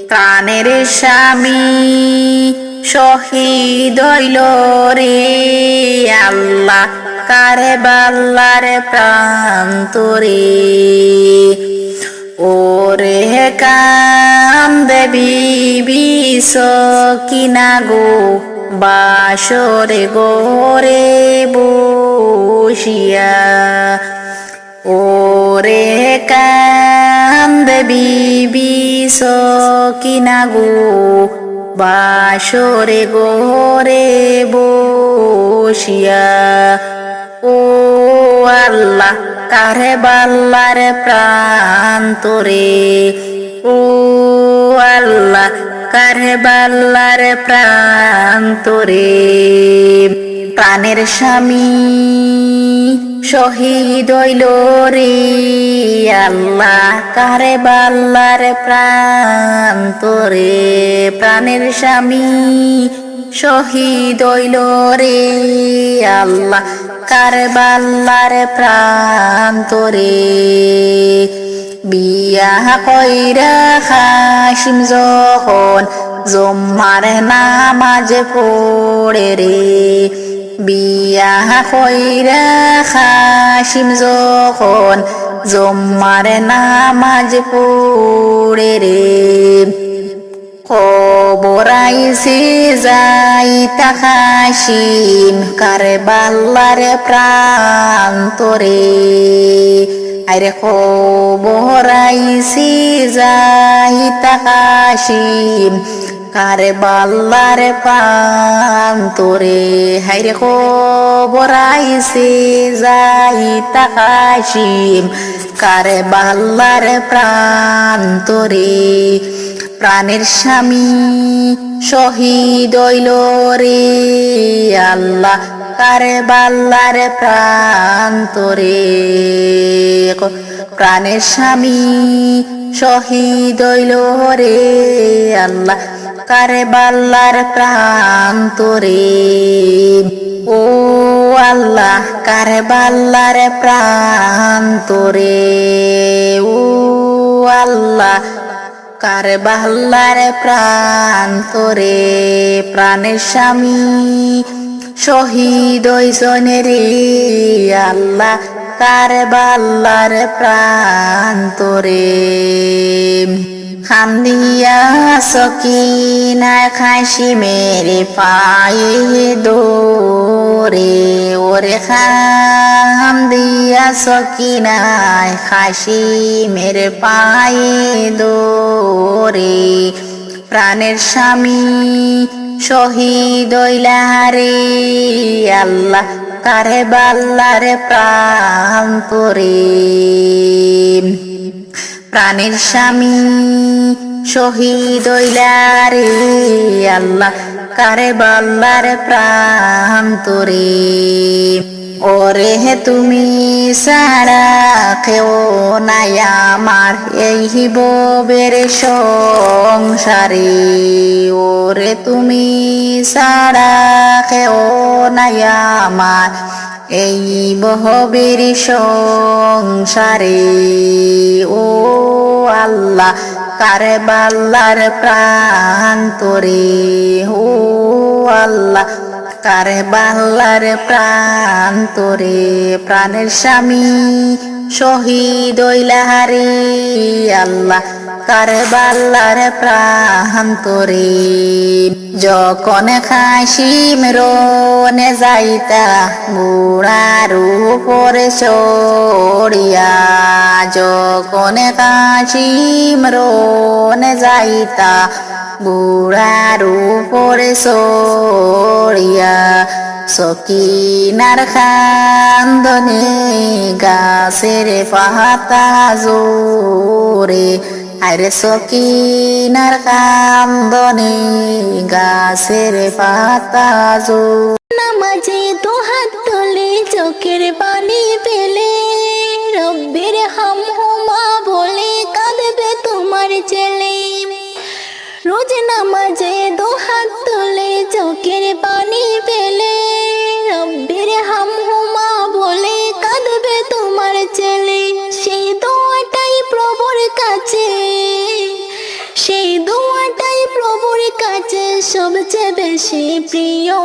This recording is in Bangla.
প্রাণের স্বামী শহীদ হইল রে আল্লাহ কারবালার প্রান্তরে। ওরে কান্দে বিবি সকিনা গো বাসরে গোরে বসিয়া। ওরে কান্দে বিবি সকিনা গো বাসরে গোরে বসিয়া। ও আল্লাহ কারবালার প্রান্তরে, ও আল্লাহ কারবালার প্রান্তরে। প্রাণের স্বামী শহীদ হইল রে আল্লাহ কারবালার প্রান্তরে। প্রাণের স্বামী শহীদ হইল রে আল্লাহ কারবালার প্রান্তরে। বিয়া কইরা হাসিম যখন জুম্মার নামাজ পড়ে রে। বিয়া কইরা হাসিম যখন জুম্মার নামাজ পড়ে রে। খবর আইছে যাইতা হাসিম কারবালার প্রান্তরে। আরে খবর আইছে যাইতা হাসিম কারবালার প্রান্তরে। হাইরে খবর আইছে যাইতা হাসিম কারবালার প্রান্তরে। প্রাণের স্বামী শহীদ হইল রে আল্লাহ কারবালার প্রান্তরে। প্রাণের স্বামী শহীদ হইল রে আল্লাহ কারবালার প্রান্তরে। ও আল্লাহ কারবালার প্রান্তরে, ও আল্লাহ কারবালার প্রান্তরে। প্রাণের স্বামী শহীদ হইছেন রে আল্লাহ কারবালার প্রান্তরে। খান্দিয়া সকিনা হাসিমের পায়ে দোরে। ওরে খান্দিয়া সকিনা হাসিমের পায়ে দোরে। প্রাণের স্বামী শহীদ হইলা রে আল্লাহ কারবালার প্রান্তরে। প্রাণের স্বামী শহীদ হইলা রে আল্লাহ কারবালার প্রান্তরে। ওরে তুমি সারা কেউ নাই আমার এই ববের সংসারে। ওরে তুমি সারা কেউ নাই আমার এই বহবের সংসারে। ও আল্লাহ কারবালার প্রান্তরে, ও আল্লাহ কারবালার প্রান্তরে। প্রাণের স্বামী শহীদ হইলা রে আল্লাহ কারবালার প্রান্তরে। যখন হাসিম রনে যাইতা বুড়ার উপরে চড়িয়া। যখন হাসিম রনে যাইতা বুড়ার উপরে চড়িয়া। সকিনার খান্দনে গাছের পাতা জোরে। আরে সকিনার কান্দনে গাছের পাতা জোরে। নামাজে দুহাত তুলে চোখের পানি পেলে রব্বির হামহুমা বলে কাঁদবে তোমার ছেলে। রোজ নামাজে দুহাত তুলে চোখের পানি পেলে রব্বির হামহুমা বলে কাঁদবে তোমার ছেলে। সেই দোয়াটাই প্রভুর কাছে, সেই দোয়া সবচেয়ে বেশি প্রিয়